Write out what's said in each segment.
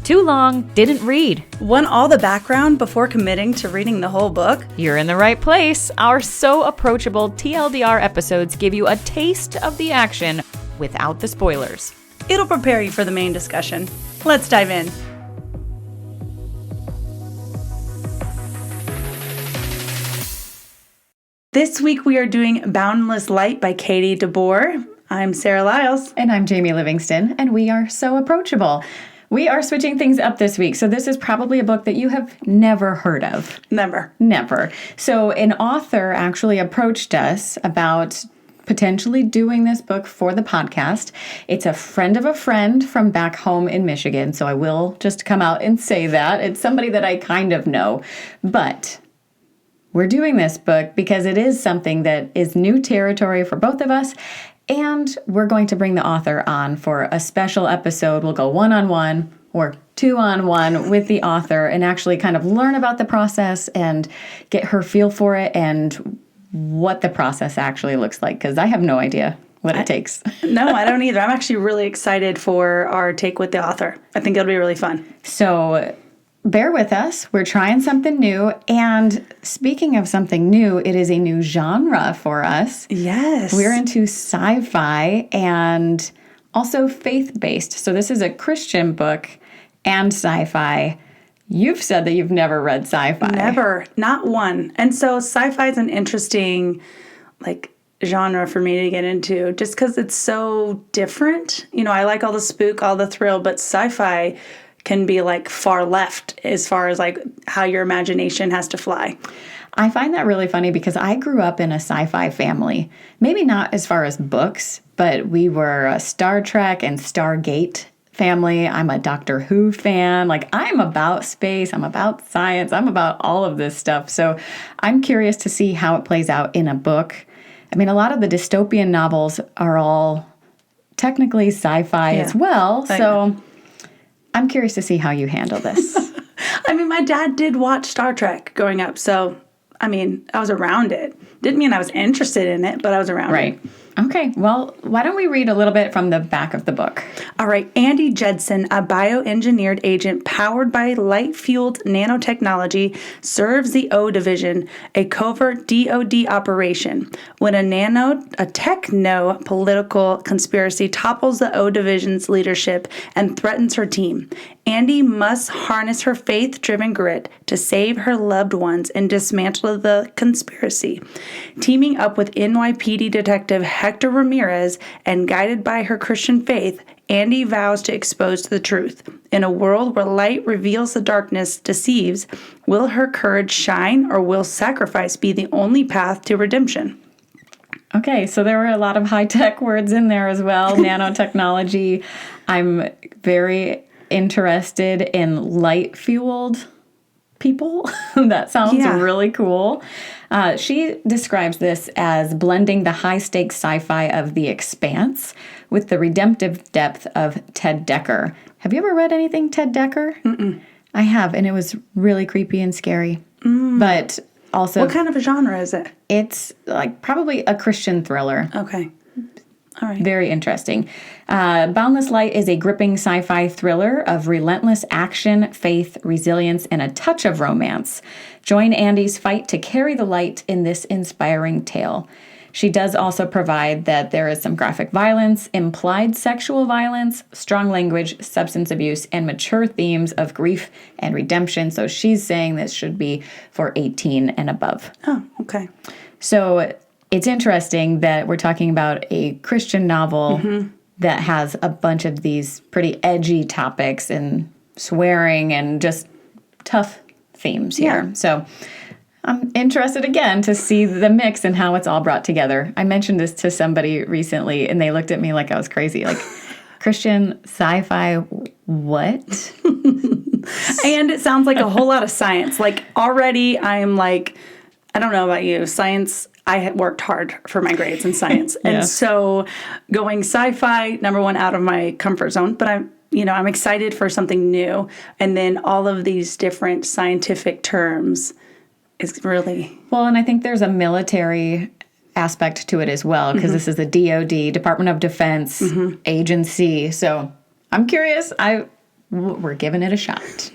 Too long, didn't read. Want all the background before committing to reading the whole book? You're in the right place. Our So Approachable TLDR episodes give you a taste of the action without the spoilers. It'll prepare you for the main discussion. Let's dive in. This week we are doing Boundless Light by Katie DeBoer. I'm Sarah Lyles. And I'm Jamie Livingston, and we are So Approachable. We are switching things up this week, so this is probably a book that you have never heard of. Never. So an author actually approached us about potentially doing this book for the podcast. It's a friend of a friend from back home in Michigan, so I will just come out and say that. It's somebody that I kind of know, but we're doing this book because it is something that is new territory for both of us. And we're going to bring the author on for a special episode. We'll go one-on-one or two-on-one with the author and actually kind of learn about the process and get her feel for it and what the process actually looks like, because I have no idea what it takes. No, I don't either. I'm actually really excited for our take with the author. I think it'll be really fun. So bear with us. We're trying something new. And speaking of something new, it is a new genre for us. Yes. We're into sci-fi and also faith-based. So this is a Christian book and sci-fi. You've said that you've never read sci-fi. Never. Not one. And so sci-fi is an interesting, genre for me to get into just because it's so different. You know, I like all the spook, all the thrill, but sci-fi can be far left as far as how your imagination has to fly. I find that really funny because I grew up in a sci-fi family. Maybe not as far as books, but we were a Star Trek and Stargate family. I'm a Doctor Who fan. I'm about space. I'm about science. I'm about all of this stuff. So I'm curious to see how it plays out in a book. I mean, a lot of the dystopian novels are all technically sci-fi as well. So I'm curious to see how you handle this. I mean, my dad did watch Star Trek growing up, so, I was around it. Didn't mean I was interested in it, but I was around it. Right. Okay, well, why don't we read a little bit from the back of the book? All right. Andy Jedson, a bioengineered agent powered by light-fueled nanotechnology, serves the O Division, a covert DoD operation. When a techno-political conspiracy topples the O Division's leadership and threatens her team, Andy must harness her faith-driven grit to save her loved ones and dismantle the conspiracy. Teaming up with NYPD detective Hector Ramirez and guided by her Christian faith, Andy vows to expose the truth. In a world where light reveals the darkness deceives, will her courage shine or will sacrifice be the only path to redemption? Okay, so there were a lot of high-tech words in there as well. Nanotechnology. I'm very interested in light-fueled people. That sounds really cool. She describes this as blending the high-stakes sci-fi of The Expanse with the redemptive depth of Ted Dekker. Have you ever read anything Ted Dekker? Mm-mm. I have, and it was really creepy and scary. But also, what kind of a genre is it? It's probably a Christian thriller. Okay. All right. Very interesting. Boundless Light is a gripping sci-fi thriller of relentless action, faith, resilience, and a touch of romance. Join Andy's fight to carry the light in this inspiring tale. She does also provide that there is some graphic violence, implied sexual violence, strong language, substance abuse, and mature themes of grief and redemption. So she's saying this should be for 18 and above. Oh, okay. So it's interesting that we're talking about a Christian novel that has a bunch of these pretty edgy topics and swearing and just tough themes here. So I'm interested again to see the mix and how it's all brought together. I mentioned this to somebody recently and they looked at me like I was crazy. Christian sci-fi, what? And it sounds like a whole lot of science. Already I'm I don't know about you, science, I had worked hard for my grades in science. And so going sci-fi, number one, out of my comfort zone, but I'm excited for something new. And then all of these different scientific terms is really... Well, and I think there's a military aspect to it as well, because this is the DoD, Department of Defense agency. So I'm curious. we're giving it a shot.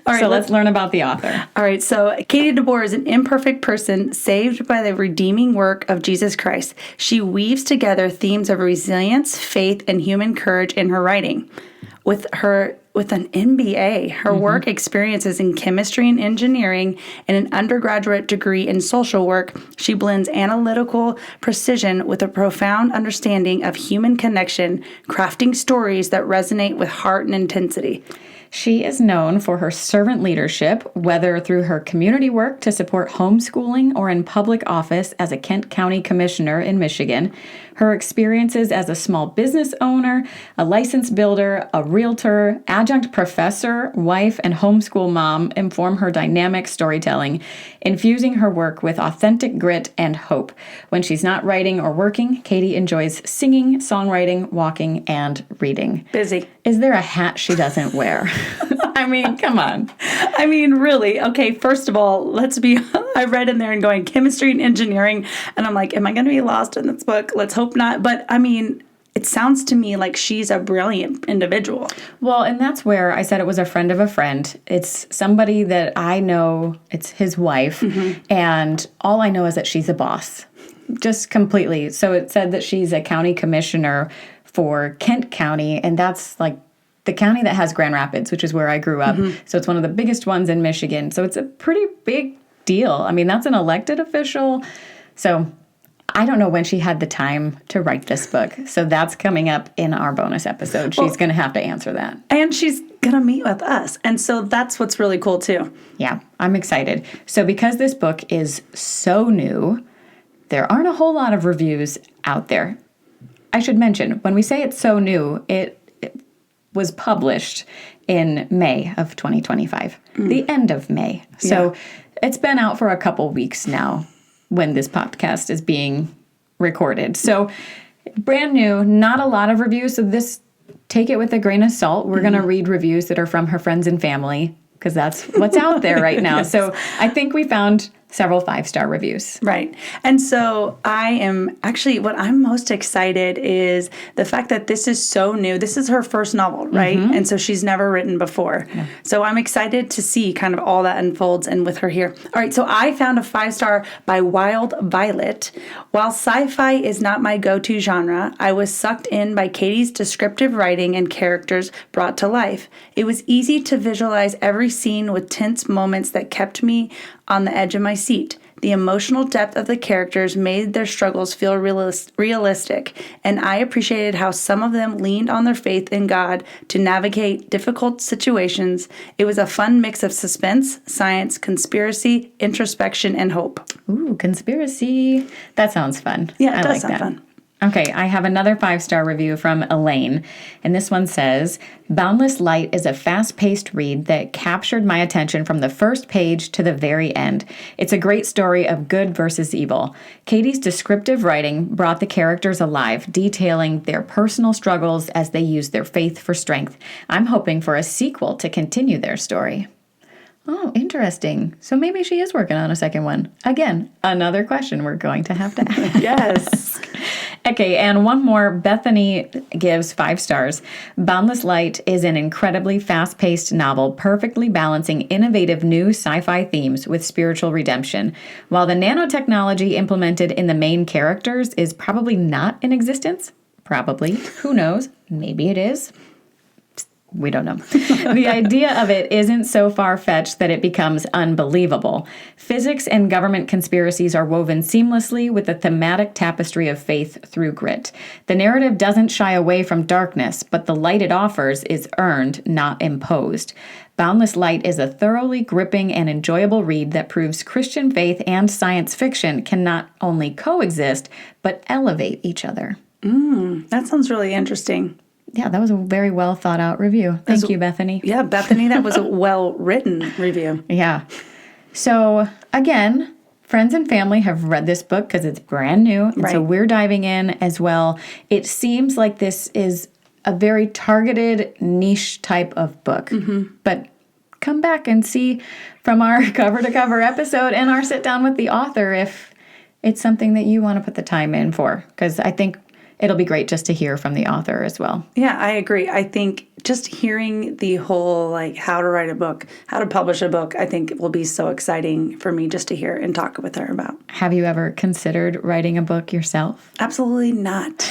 All right, so let's learn about the author. All right, so Katie DeBoer is an imperfect person saved by the redeeming work of Jesus Christ. She weaves together themes of resilience, faith, and human courage in her writing. With an MBA, her work experiences in chemistry and engineering, and an undergraduate degree in social work, she blends analytical precision with a profound understanding of human connection, crafting stories that resonate with heart and intensity. She is known for her servant leadership, whether through her community work to support homeschooling or in public office as a Kent County Commissioner in Michigan. Her experiences as a small business owner, a licensed builder, a realtor, adjunct professor, wife, and homeschool mom inform her dynamic storytelling, infusing her work with authentic grit and hope. When she's not writing or working, Katie enjoys singing, songwriting, walking, and reading. Busy. Is there a hat she doesn't wear? I mean, come on. I mean, really. Okay, first of all, I read in there and going chemistry and engineering, and I'm like, am I going to be lost in this book? Let's hope not. But I mean, it sounds to me like she's a brilliant individual. Well, and that's where I said it was a friend of a friend. It's somebody that I know, it's his wife, and all I know is that she's a boss. Just completely. So it said that she's a county commissioner for Kent County, and that's like the county that has Grand Rapids, which is where I grew up. So it's one of the biggest ones in Michigan. So it's a pretty big deal. I mean, that's an elected official. So I don't know when she had the time to write this book. So that's coming up in our bonus episode. She's going to have to answer that. And she's going to meet with us. And so that's what's really cool, too. Yeah, I'm excited. So because this book is so new, there aren't a whole lot of reviews out there. I should mention, when we say it's so new, it was published in May of 2025, the end of May. So it's been out for a couple weeks now when this podcast is being recorded. So brand new, not a lot of reviews. So take it with a grain of salt. We're going to read reviews that are from her friends and family because that's what's out there right now. Yes. So I think we found several 5-star reviews. Right. And so what I'm most excited is the fact that this is so new. This is her first novel, right? And so she's never written before. Yeah. So I'm excited to see kind of all that unfolds and with her here. All right. So I found a 5-star by Wild Violet. While sci-fi is not my go-to genre, I was sucked in by Katie's descriptive writing and characters brought to life. It was easy to visualize every scene with tense moments that kept me on the edge of my seat. The emotional depth of the characters made their struggles feel realistic, and I appreciated how some of them leaned on their faith in God to navigate difficult situations. It was a fun mix of suspense, science, conspiracy, introspection, and hope. Ooh, conspiracy. That sounds fun. Yeah, it does sound fun. Okay, I have another 5-star review from Elaine, and this one says, Boundless Light is a fast-paced read that captured my attention from the first page to the very end. It's a great story of good versus evil. Katie's descriptive writing brought the characters alive, detailing their personal struggles as they used their faith for strength. I'm hoping for a sequel to continue their story. Oh, interesting. So maybe she is working on a second one. Again, another question we're going to have to ask. Yes. Okay, and one more. Bethany gives 5 stars. Boundless Light is an incredibly fast-paced novel, perfectly balancing innovative new sci-fi themes with spiritual redemption. While the nanotechnology implemented in the main characters is probably not in existence, probably, who knows, maybe it is. We don't know. The idea of it isn't so far-fetched that it becomes unbelievable. Physics and government conspiracies are woven seamlessly with the thematic tapestry of faith through grit. The narrative doesn't shy away from darkness, but the light it offers is earned, not imposed. Boundless Light is a thoroughly gripping and enjoyable read that proves Christian faith and science fiction can not only coexist, but elevate each other. That sounds really interesting. Yeah, that was a very well thought out review. Thank you, Bethany. Yeah, Bethany, that was a well written review. Yeah. So again, friends and family have read this book because it's brand new. And so we're diving in as well. It seems like this is a very targeted niche type of book. But come back and see from our cover to cover episode and our sit down with the author if it's something that you want to put the time in for. Because I think it'll be great just to hear from the author as well. Yeah, I agree. I think just hearing the whole, like, how to write a book, how to publish a book, I think will be so exciting for me just to hear and talk with her about. Have you ever considered writing a book yourself? Absolutely not.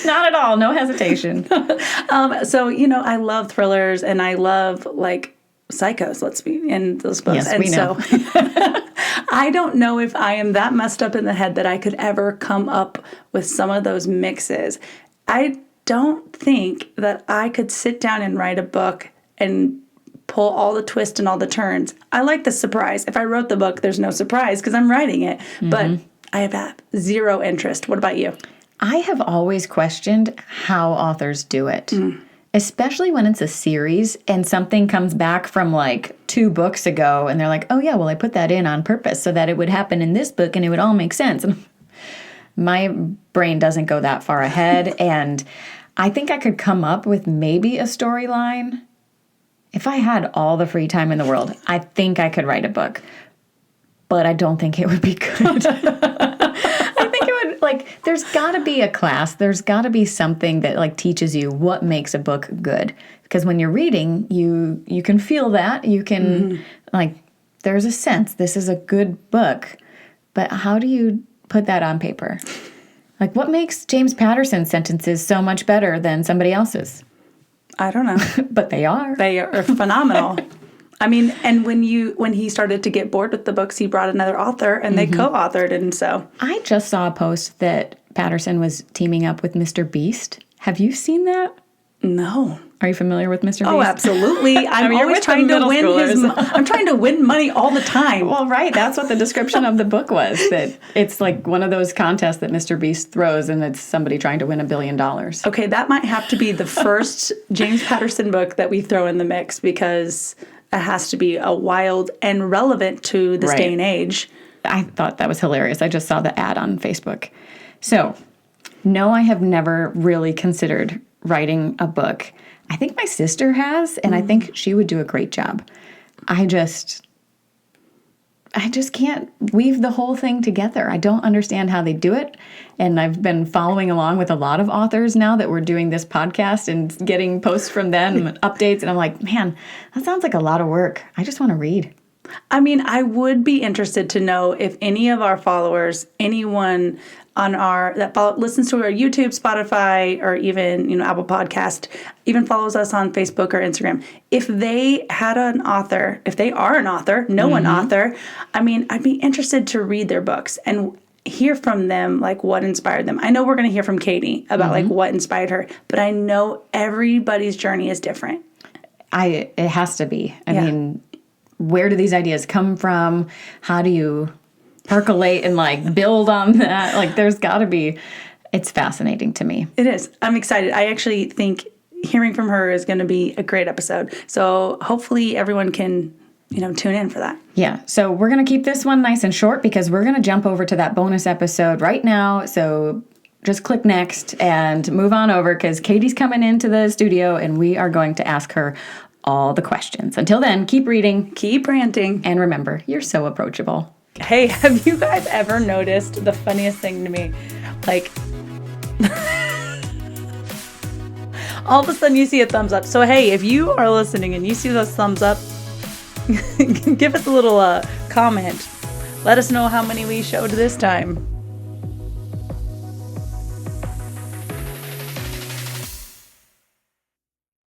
Not at all. No hesitation. So, I love thrillers and I love, like, psychos, let's be in those books. Yes, and we know. So I don't know if I am that messed up in the head that I could ever come up with some of those mixes. I don't think that I could sit down and write a book and pull all the twists and all the turns. I like the surprise. If I wrote the book, there's no surprise because I'm writing it. Mm-hmm. But I have zero interest. What about you? I have always questioned how authors do it. Especially when it's a series and something comes back from like 2 books ago and they're like, oh yeah, well, I put that in on purpose so that it would happen in this book and it would all make sense. And my brain doesn't go that far ahead. And I think I could come up with maybe a storyline. If I had all the free time in the world, I think I could write a book. But I don't think it would be good. Like, there's got to be a class. There's got to be something that, like, teaches you what makes a book good. Because when you're reading, you can feel that. You can, like, there's a sense this is a good book. But how do you put that on paper? Like, what makes James Patterson's sentences so much better than somebody else's? I don't know. But they are. They are phenomenal. I mean, and when he started to get bored with the books, he brought another author and they co-authored, and so. I just saw a post that Patterson was teaming up with Mr. Beast. Have you seen that? No. Are you familiar with Mr. Beast? Oh, absolutely. I'm always trying to win I'm trying to win money all the time. Well, right. That's what the description of the book was, that it's like one of those contests that Mr. Beast throws and it's somebody trying to win $1 billion. Okay, that might have to be the first James Patterson book that we throw in the mix because it has to be a wild and relevant to this day and age. I thought that was hilarious. I just saw the ad on Facebook. So, no, I have never really considered writing a book. I think my sister has, and I think she would do a great job. I just can't weave the whole thing together. I don't understand how they do it. And I've been following along with a lot of authors now that we're doing this podcast and getting posts from them and updates. And I'm like, man, that sounds like a lot of work. I just want to read. I mean, I would be interested to know if any of our followers, anyone on listens to our YouTube, Spotify, or even, Apple Podcast, even follows us on Facebook or Instagram. If they had an author, if they are an author, know an author, I mean, I'd be interested to read their books and hear from them, like, what inspired them. I know we're going to hear from Katie about, like, what inspired her, but I know everybody's journey is different. It has to be. I mean, where do these ideas come from? How do you percolate and, like, build on that? Like, there's got to be. It's fascinating to me. It is. I'm excited. I actually think hearing from her is going to be a great episode. So hopefully everyone can, tune in for that. Yeah. So we're going to keep this one nice and short because we're going to jump over to that bonus episode right now. So just click next and move on over because Katie's coming into the studio and we are going to ask her all the questions. Until then, keep reading, keep ranting, and remember, you're so approachable. Hey, have you guys ever noticed the funniest thing to me? Like, all of a sudden you see a thumbs up. So, hey, if you are listening and you see those thumbs up, give us a little comment. Let us know how many we showed this time.